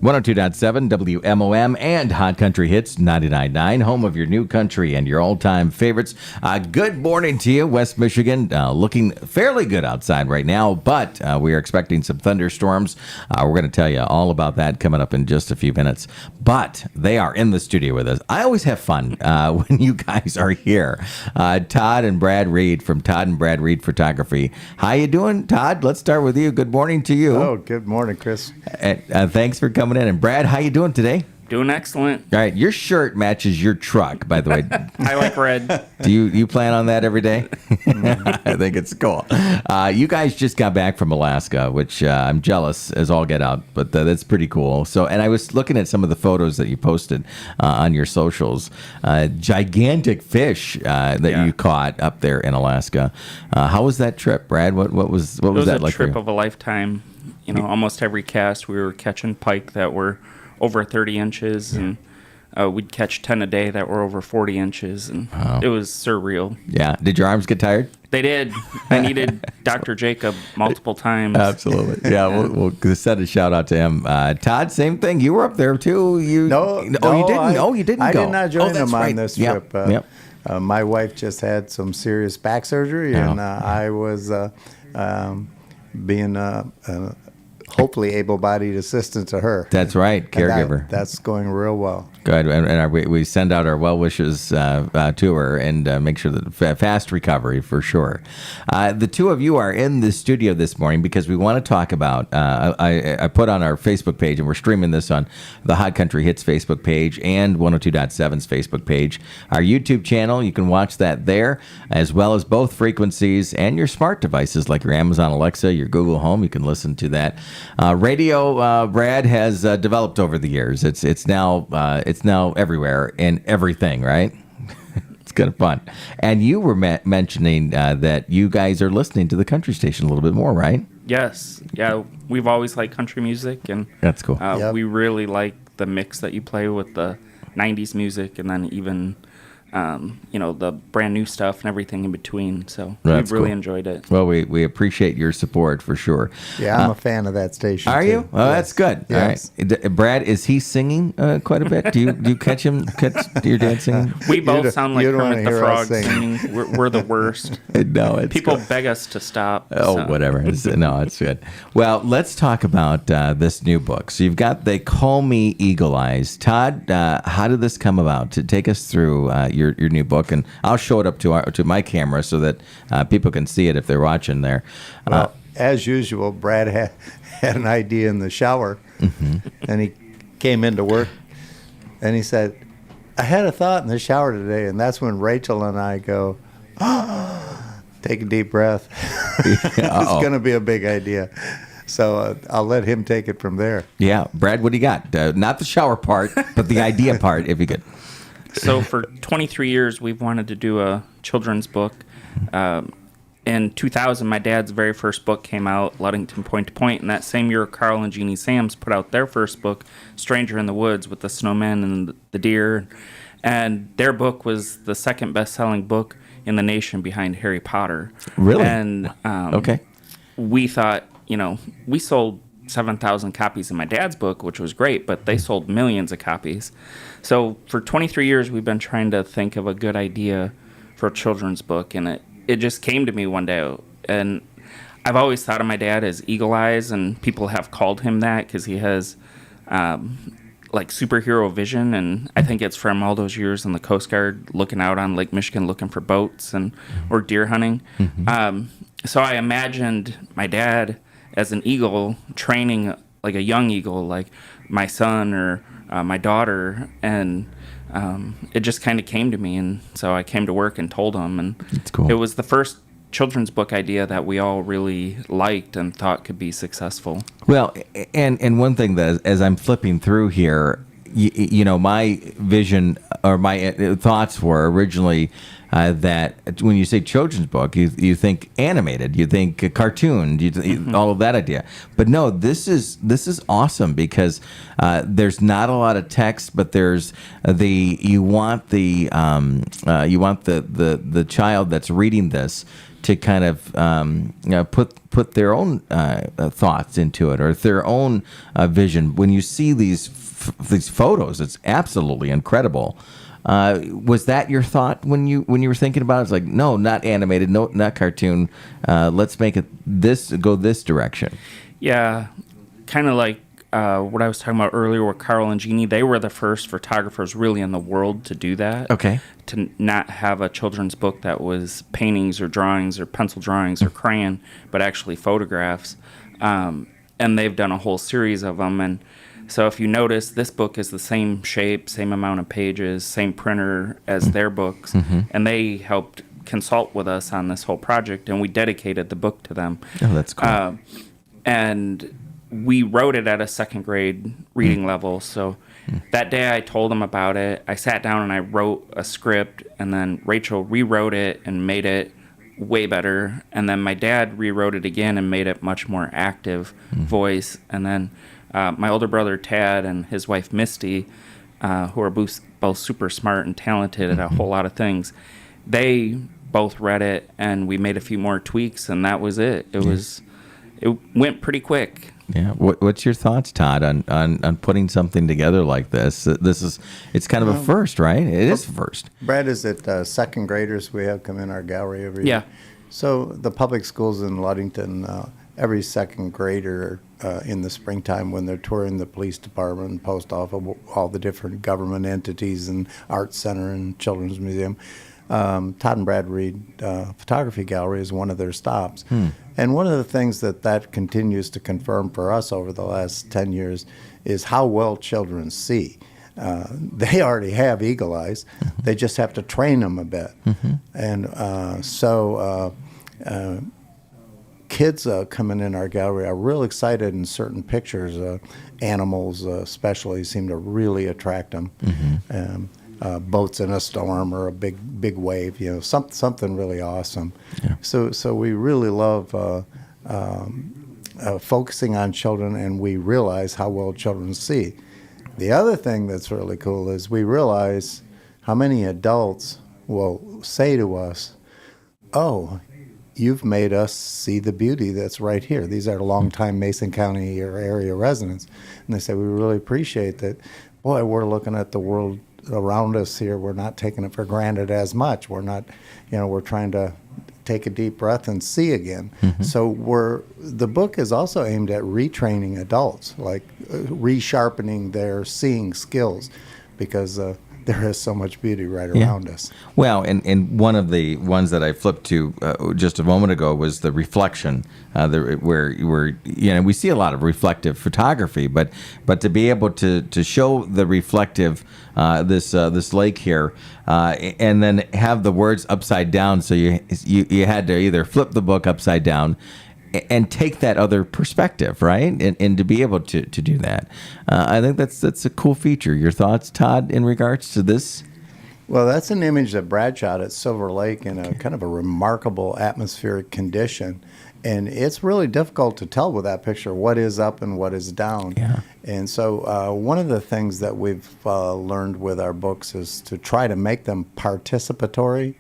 102.7 WMOM and Hot Country Hits 99.9, home of your new country and your all-time favorites. Good morning to you, West Michigan. Looking fairly good outside right now, but we are expecting some thunderstorms. We're going to tell you all about that coming up in just a few minutes. But they are in the studio with us. I always have fun when you guys are here. Todd and Brad Reed from Todd and Brad Reed Photography. How you doing, Todd? Let's start with you. Good morning to you. Oh, good morning, Chris. Thanks for coming in. And Brad, how you doing today? Doing excellent. All right, your shirt matches your truck, by the way. I like red. Do you plan on that every day? I think it's cool. You guys just got back from Alaska, which I'm jealous as all get out, but that's pretty cool. So, and I was looking at some of the photos that you posted on your socials. Gigantic fish that you caught up there in Alaska. How was that trip, Brad? What was that like for you? It was a trip of a lifetime. You know, almost every cast we were catching pike that were over 30 inches, and we'd catch 10 a day that were over 40 inches, and it was surreal. Yeah. Did your arms get tired? They did. I needed Dr. Jacob multiple times. Absolutely. Yeah, we'll send a shout out to him. Todd, same thing. You were up there too. You didn't. You didn't I go. did not join them on this Yep. trip. My wife just had some serious back surgery, and I was being hopefully able-bodied assistant to her. That's right, caregiver. That's going real well. Good, and we send out our well wishes to her and make sure that fast recovery for sure. The two of you are in the studio this morning because we want to talk about. I put on our Facebook page, and we're streaming this on the Hot Country Hits Facebook page and 102.7's Facebook page. Our YouTube channel, you can watch that there, as well as both frequencies and your smart devices like your Amazon Alexa, your Google Home. You can listen to that. Radio, Brad, has developed over the years. It's now everywhere and everything, right? It's kind of fun. And you were mentioning that you guys are listening to the country station a little bit more, right? Yes. Yeah, we've always liked country music, and that's cool. We really like the mix that you play with the 90s music and then even the brand new stuff and everything in between. So we've really enjoyed it. Well, we appreciate your support for sure. Yeah, I'm a fan of that station. Are you? Oh, yes. That's good. Yes. All right. Brad, is he singing quite a bit? Do you catch your dad singing? We both sound like Kermit the Frog singing. We're the worst. No, it's people cool. beg us to stop. Whatever. It's good. Well, let's talk about this new book. So you've got They Call Me Eagle Eyes. Todd, how did this come about? To take us through your new book, and I'll show it up to my camera so that people can see it if they're watching there. Well, as usual, Brad had an idea in the shower, and he came into work, and he said, I had a thought in the shower today, and that's when Rachel and I go, take a deep breath. It's going to be a big idea. So I'll let him take it from there. Yeah. Brad, what do you got? Not the shower part, but the idea part, if you could. So for 23 years, we've wanted to do a children's book. In 2000, my dad's very first book came out, Ludington Point to Point, and that same year, Carl and Jeannie Sams put out their first book, Stranger in the Woods, with the snowmen and the deer. And their book was the second best-selling book in the nation behind Harry Potter. Really? And okay. We thought, we sold 7,000 copies of my dad's book, which was great, but they sold millions of copies. So for 23 years, we've been trying to think of a good idea for a children's book, and it just came to me one day. And I've always thought of my dad as Eagle Eyes, and people have called him that because he has like superhero vision, and I think it's from all those years in the Coast Guard looking out on Lake Michigan looking for boats or deer hunting. So I imagined my dad as an eagle training like a young eagle, like my son or my daughter, and it just kind of came to me, and so I came to work and told him, and That's cool. It was the first children's book idea that we all really liked and thought could be successful. Well, and one thing that as I'm flipping through here, my vision or my thoughts were originally that when you say children's book, you think animated, you think cartoon, all of that idea. But no, this is awesome because there's not a lot of text, but there's you want the child that's reading this to kind of put their own thoughts into it or their own vision. When you see these photos, it's absolutely incredible. Was that your thought when you were thinking about it? It's like, no, not animated, no, not cartoon. Let's make it go this direction. Yeah, kind of like what I was talking about earlier with Carl and Jeannie. They were the first photographers really in the world to do that. Okay. To not have a children's book that was paintings or drawings or pencil drawings or crayon, but actually photographs. And they've done a whole series of them. And so if you notice, this book is the same shape, same amount of pages, same printer as their books. And they helped consult with us on this whole project, and we dedicated the book to them. Oh, that's cool. And we wrote it at a second grade reading level. So that day I told them about it. I sat down and I wrote a script, and then Rachel rewrote it and made it way better. And then my dad rewrote it again and made it much more active voice. And then my older brother Tad and his wife Misty, who are both super smart and talented at a whole lot of things, they both read it, and we made a few more tweaks, and that was it. It went pretty quick. Yeah. What's your thoughts, Todd, on putting something together like this? It's kind of a first, right? It is a first. Brad, is it second graders we have come in our gallery every year? Yeah. So the public schools in Ludington, every second grader in the springtime when they're touring the police department and post office, all the different government entities and art center and children's museum, Todd and Brad Reed Photography Gallery is one of their stops. And one of the things that continues to confirm for us over the last 10 years is how well children see. They already have eagle eyes. They just have to train them a bit. And so kids coming in our gallery are real excited in certain pictures. Animals especially seem to really attract them. Boats in a storm or a big wave, something really awesome. Yeah. So we really love focusing on children, and we realize how well children see. The other thing that's really cool is we realize how many adults will say to us, "Oh, you've made us see the beauty that's right here." These are longtime Mason County or area residents, and they say, "We really appreciate that. Boy, we're looking at the world around us here. We're not taking it for granted as much. We're not, we're trying to take a deep breath and see again." So the book is also aimed at retraining adults, like resharpening their seeing skills, because there is so much beauty right around us. Well, and one of the ones that I flipped to just a moment ago was the reflection, where we see a lot of reflective photography, but to be able to show the reflective this lake here, and then have the words upside down, so you had to either flip the book upside down and take that other perspective, right? And to be able to do that. I think that's a cool feature. Your thoughts, Todd, in regards to this? Well, that's an image that Brad shot at Silver Lake in a kind of a remarkable atmospheric condition. And it's really difficult to tell with that picture what is up and what is down. Yeah. And so one of the things that we've learned with our books is to try to make them participatory.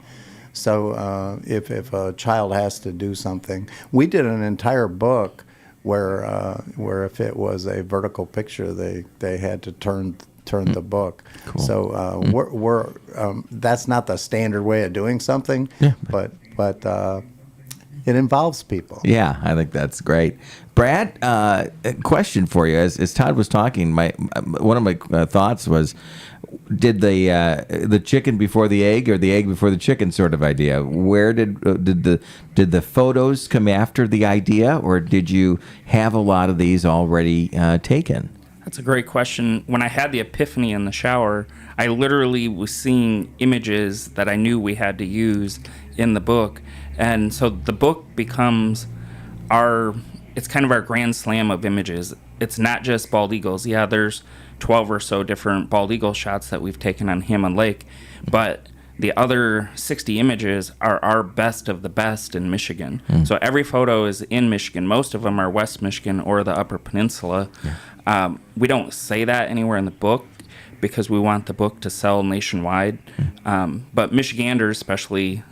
So if a child has to do something, we did an entire book where if it was a vertical picture, they had to turn the book. Cool. So we're that's not the standard way of doing something, but it involves people. Yeah, I think that's great. Brad, a question for you. As Todd was talking, one of my thoughts was, did the chicken before the egg or the egg before the chicken sort of idea? Where did the photos come after the idea, or did you have a lot of these already taken? That's a great question. When I had the epiphany in the shower, I literally was seeing images that I knew we had to use in the book. And so the book becomes it's kind of our grand slam of images. It's not just bald eagles. Yeah, there's 12 or so different bald eagle shots that we've taken on Hammond Lake, but the other 60 images are our best of the best in Michigan. So every photo is in Michigan. Most of them are West Michigan or the Upper Peninsula. We don't say that anywhere in the book because we want the book to sell nationwide. But Michiganders, especially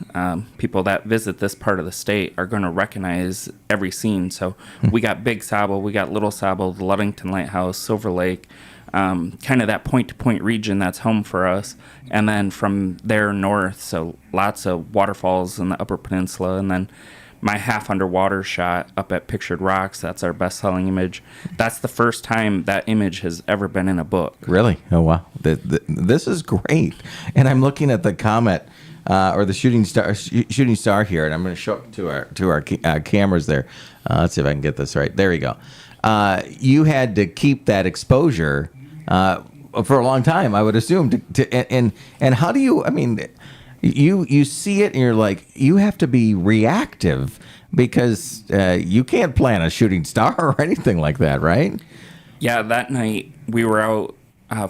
people that visit this part of the state, are going to recognize every scene. So we got Big Sable, we got Little Sable, the Ludington Lighthouse, Silver Lake, kind of that point-to-point region that's home for us. And then from there north, so lots of waterfalls in the Upper Peninsula, and then my half underwater shot up at Pictured Rocks, that's our best-selling image. That's the first time that image has ever been in a book. Really? Oh, wow. This is great. And I'm looking at the comet or the shooting star here, and I'm going to show it to our cameras there. Let's see if I can get this right. There you go. You had to keep that exposure for a long time, I would assume. And how do you? I mean, you see it and you're like, you have to be reactive because you can't plan a shooting star or anything like that, right? Yeah, that night we were out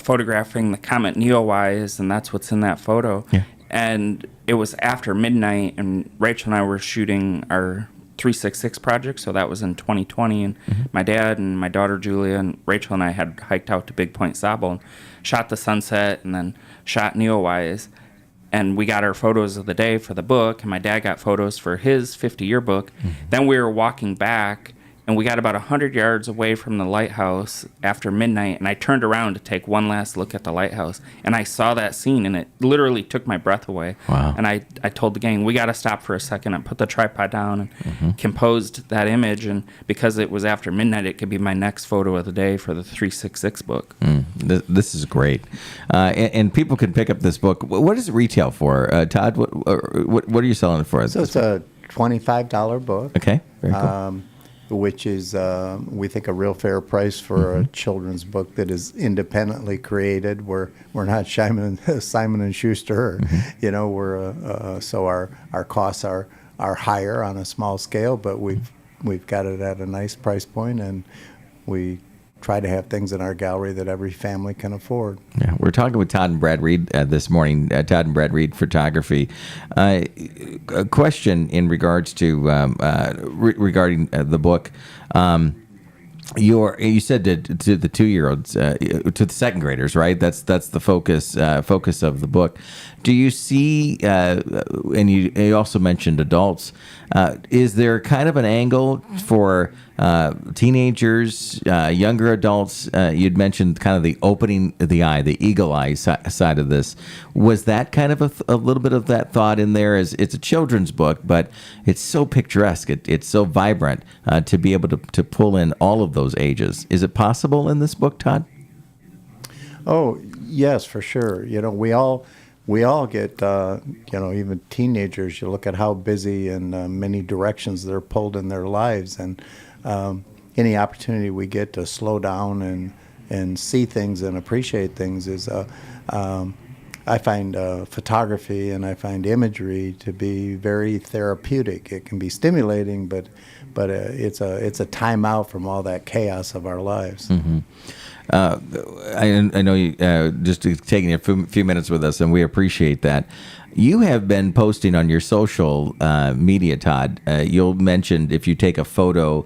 photographing the comet Neowise, and that's what's in that photo. Yeah. And it was after midnight, and Rachel and I were shooting our 366 project, so that was in 2020. And my dad and my daughter Julia and Rachel and I had hiked out to Big Point Sable and shot the sunset and then shot Neowise. And we got our photos of the day for the book, and my dad got photos for his 50-year book. Then we were walking back, and we got about 100 yards away from the lighthouse after midnight, and I turned around to take one last look at the lighthouse, and I saw that scene, and it literally took my breath away. Wow. And I told the gang, we got to stop for a second. I put the tripod down and composed that image, and because it was after midnight, it could be my next photo of the day for the 366 book. This is great. And people can pick up this book. What does it retail for? Todd, what are you selling it for? So it's a $25 book. Okay, very cool. Which is, we think, a real fair price for a children's book that is independently created. We're not Simon and Schuster, we're so our costs are higher on a small scale, but we've got it at a nice price point, and we try to have things in our gallery that every family can afford. Yeah, we're talking with Todd and Brad Reed this morning. Todd and Brad Reed Photography. A question in regards to regarding the book. You said to the 2-year-olds, to the second graders, right? That's the focus of the book. Do you see? And you also mentioned adults. Is there kind of an angle for teenagers, younger adults? You'd mentioned kind of the opening the eye, the eagle eye side of this. Was that kind of a little bit of that thought in there? As it's a children's book, but it's so picturesque. It's so vibrant to be able to pull in all of those ages. Is it possible in this book, Todd? Oh, yes, for sure. We all get, even teenagers, you look at how busy and many directions they're pulled in their lives. And any opportunity we get to slow down and see things and appreciate things is, I find photography and I find imagery to be very therapeutic. It can be stimulating, but it's a time out from all that chaos of our lives. Mm-hmm. I know you just taking a few minutes with us, and we appreciate that. You have been posting on your social media, Todd. You'll mention if you take a photo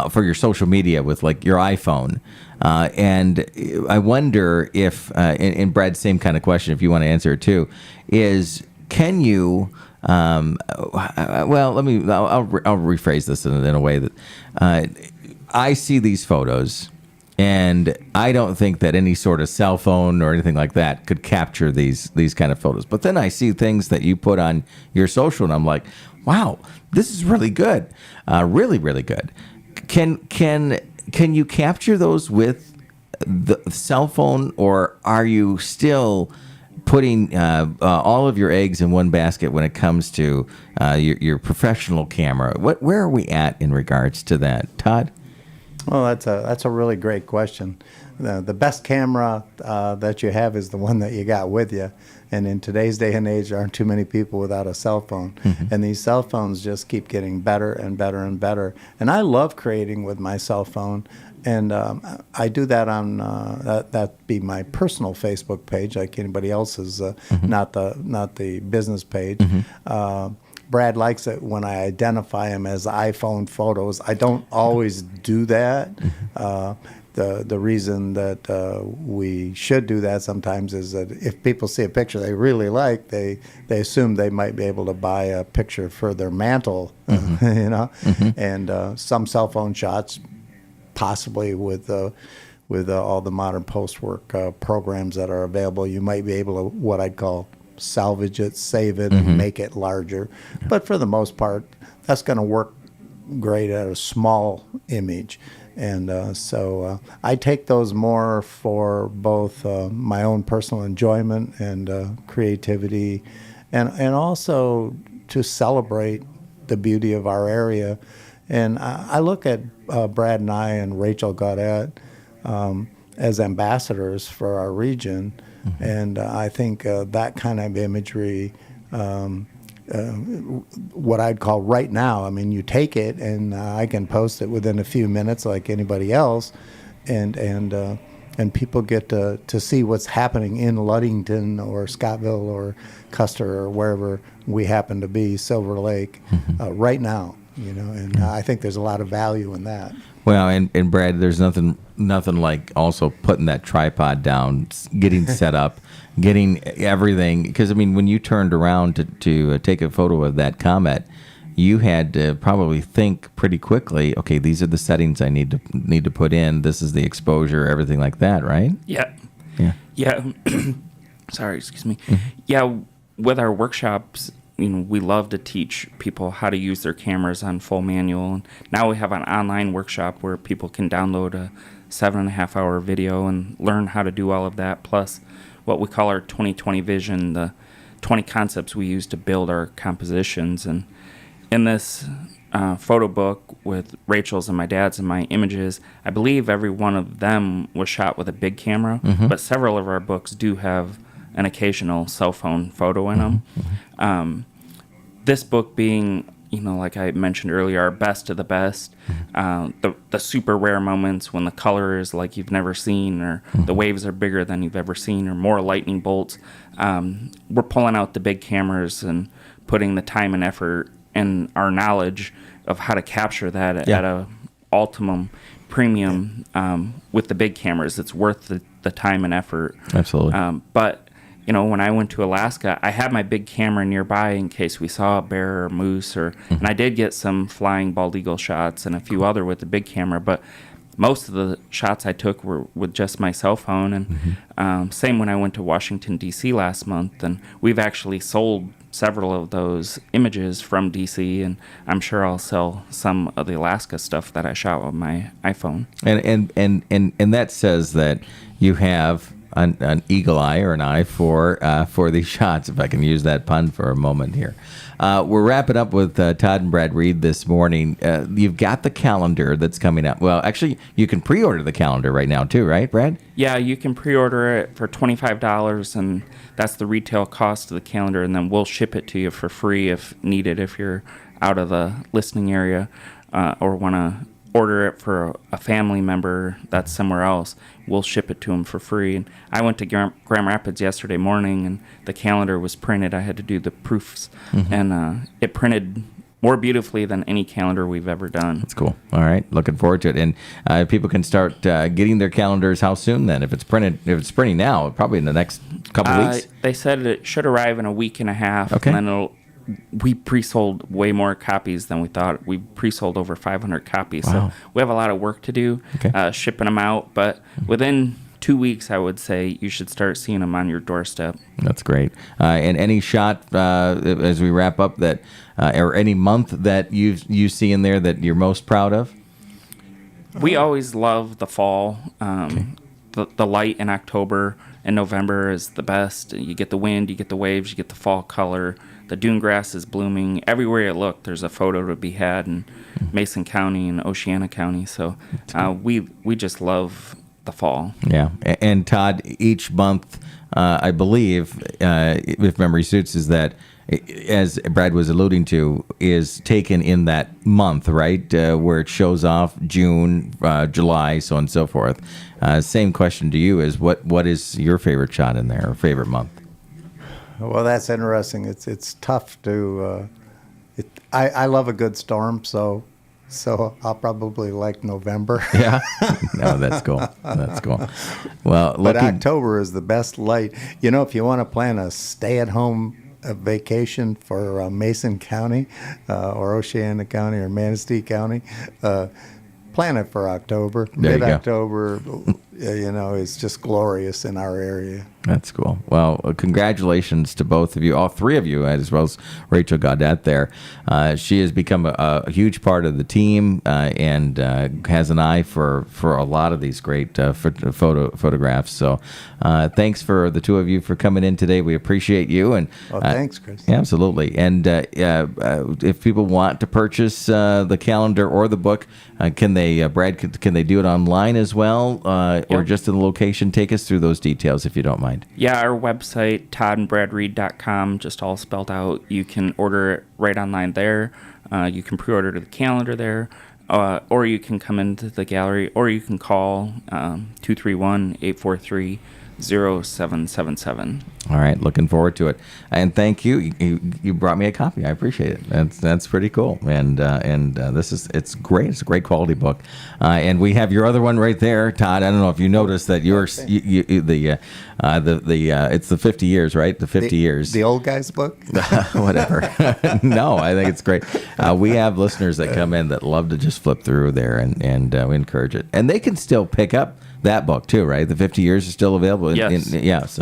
for your social media with like your iPhone, and I wonder if, and Brad, same kind of question, if you want to answer it too, is can you? Well, I'll rephrase this in a way that I see these photos. And I don't think that any sort of cell phone or anything like that could capture these kind of photos. But then I see things that you put on your social, and I'm like, wow, this is really good, really, really good. Can you capture those with the cell phone, or are you still putting all of your eggs in one basket when it comes to your professional camera? Where are we at in regards to that, Todd? Well, that's a really great question. The best camera that you have is the one that you got with you. And in today's day and age, there aren't too many people without a cell phone. Mm-hmm. And these cell phones just keep getting better and better and better. And I love creating with my cell phone. And I do that on that be my personal Facebook page, like anybody else's, mm-hmm. not the business page. Mm-hmm. Brad likes it when I identify them as iPhone photos. I don't always do that. the reason that we should do that sometimes is that if people see a picture they really like, they assume they might be able to buy a picture for their mantle, you know, and some cell phone shots, possibly with all the modern post-work programs that are available, you might be able to what I'd call salvage it, save it, and make it larger. But for the most part, that's going to work great at a small image. And so I take those more for both my own personal enjoyment and creativity, and also to celebrate the beauty of our area. And I look at Brad and I and Rachel Gaudette as ambassadors for our region, and I think that kind of imagery, what I'd call right now, I mean, you take it and I can post it within a few minutes like anybody else, and people get to see what's happening in Ludington or Scottville or Custer or wherever we happen to be, Silver Lake, right now, you know, and I think there's a lot of value in that. Well, and Brad, there's nothing like also putting that tripod down, getting set up, getting everything. Because I mean, when you turned around to take a photo of that comet, you had to probably think pretty quickly. Okay, these are the settings I need to put in. This is the exposure, everything like that, right? Yeah. Yeah. Sorry, excuse me. Yeah, with our workshops, you know, we love to teach people how to use their cameras on full manual. And now we have an online workshop where people can download a 7.5-hour video and learn how to do all of that, plus what we call our 2020 vision, the 20 concepts we use to build our compositions. And in this photo book with Rachel's and my dad's and my images, I believe every one of them was shot with a big camera, but several of our books do have an occasional cell phone photo in them. This book being, you know, like I mentioned earlier, our best of the best, the super rare moments when the color is like you've never seen, or the waves are bigger than you've ever seen, or more lightning bolts. We're pulling out the big cameras and putting the time and effort and our knowledge of how to capture that at a ultimum premium with the big cameras. It's worth the time and effort. Absolutely. But you know, when I went to Alaska, I had my big camera nearby in case we saw a bear or moose, and I did get some flying bald eagle shots and a few other with the big camera, but most of the shots I took were with just my cell phone. And same when I went to Washington, D.C. last month, and we've actually sold several of those images from D.C., and I'm sure I'll sell some of the Alaska stuff that I shot with my iPhone. And that says that you have an eagle eye or an eye for these shots, if I can use that pun for a moment here. We're wrapping up with Todd and Brad Reed this morning. You've got the calendar that's coming up. Well, actually, you can pre-order the calendar right now too, right, Brad? Yeah, you can pre-order it for $25, and that's the retail cost of the calendar, and then we'll ship it to you for free if needed, if you're out of the listening area or want to order it for a family member that's somewhere else. We'll ship it to them for free. And I went to Grand Rapids yesterday morning, and the calendar was printed. I had to do the proofs, and it printed more beautifully than any calendar we've ever done. That's cool. All right, looking forward to it. And people can start getting their calendars. How soon then? If it's printing now, probably in the next couple weeks. They said it should arrive in a week and a half. Okay. And then we pre-sold way more copies than we thought. We pre-sold over 500 copies. Wow. So we have a lot of work to do shipping them out. But within 2 weeks, I would say you should start seeing them on your doorstep. That's great. And any shot as we wrap up that, or any month that you see in there that you're most proud of? We always love the fall. The light in October and November is the best. You get the wind, you get the waves, you get the fall color. The dune grass is blooming. Everywhere you look, there's a photo to be had in Mason County and Oceana County. So we just love the fall. Yeah. And Todd, each month, I believe, if memory suits, is that, as Brad was alluding to, is taken in that month, right? Where it shows off June, July, so on and so forth. Same question to you is what is your favorite shot in there, or favorite month? Well, that's interesting. It's tough to. I love a good storm, so so I'll probably like November. Yeah. No, that's cool. That's cool. Well, But October is the best light. You know, if you want to plan a stay-at-home vacation for Mason County or Oceana County or Manistee County, plan it for October. There you go. Mid-October, you know, is just glorious in our area. That's cool. Well, congratulations to both of you, all three of you, as well as Rachel Gaudette there. She has become a huge part of the team and has an eye for a lot of these great photographs. So thanks for the two of you for coming in today. We appreciate you. And Well, thanks, Chris. absolutely. And if people want to purchase the calendar or the book, can they, Brad, can they do it online as well or just in the location? Take us through those details if you don't mind. Yeah, our website, toddandbradread.com, just all spelled out. You can order it right online there. You can pre-order the calendar there, or you can come into the gallery, or you can call 231-843-0777. All right, looking forward to it, and thank you. You brought me a copy. I appreciate it. That's pretty cool, and it's great. It's a great quality book, and we have your other one right there, Todd. I don't know if you noticed that yours, it's the 50 years, right? The 50 years. The old guy's book. Whatever. No, I think it's great. We have listeners that come in that love to just flip through there, and we encourage it, and they can still pick up that book too, right? The 50 years is still available. Yes.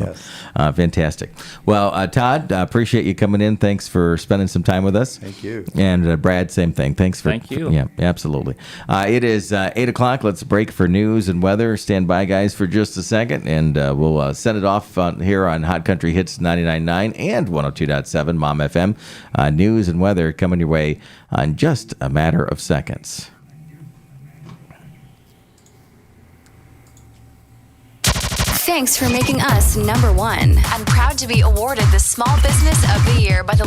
Fantastic. Well, Todd, appreciate you coming in. Thanks for spending some time with us. Thank you. And Brad, same thing. Thanks for. Thank you. Yeah, absolutely. It is 8 o'clock. Let's break for news and weather. Stand by, guys, for just a second, and we'll send it off here on Hot Country Hits 99.9 and 102.7 Mom FM. News and weather coming your way in just a matter of seconds. Thanks for making us number one. I'm proud to be awarded the Small Business of the Year by the